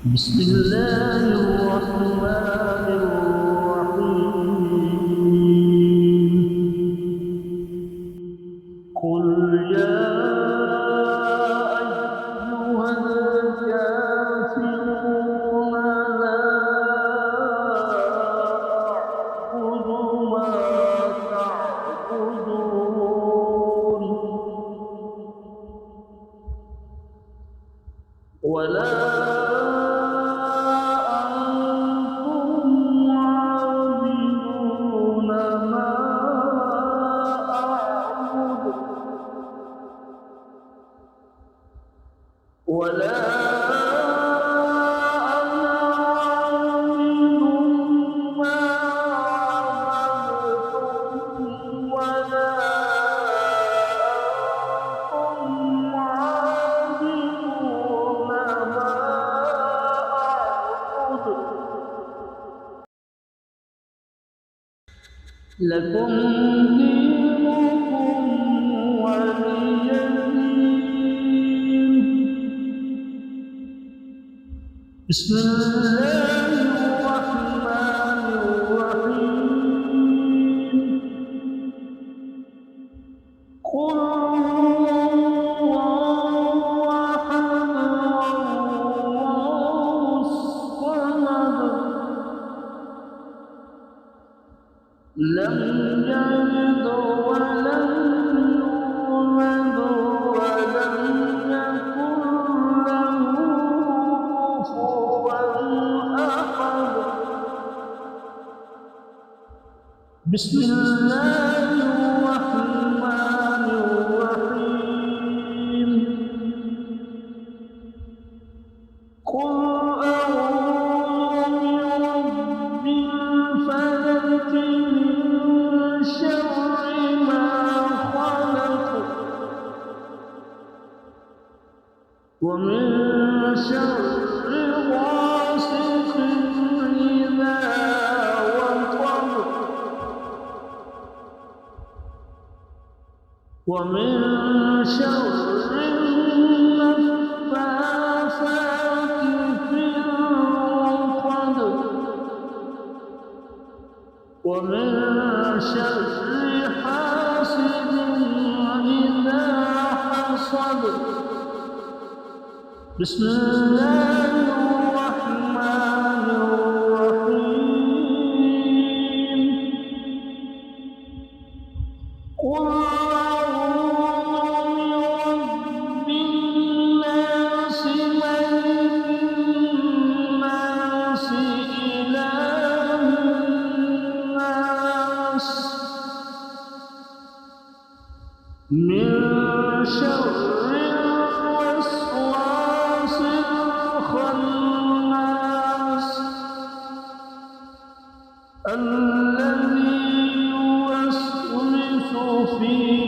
بسم الله الرحمن الرحيم قل يا أيها الكافرون لا أعبد ما تعبدون ولا ولا أنا عابد ما عبدتم ولا أنتم عابدون ما أعبد لكم دينكم ولي بسم الله الرحمن الرحيم قل هو الله أحد الله الصمد لم يلد ولم يولد ولم يكن له بسم الله الرحمن الرحيم قل أعوذ برب الفلق من شر ما خلق ومن شر غاسق إذا وقب ومن شر النفاثات في العقد ومن شر حاسد إذا حسد بسم الله الرحمن الرحيم قل من شر الوسواس الخناس الذي يوسوس في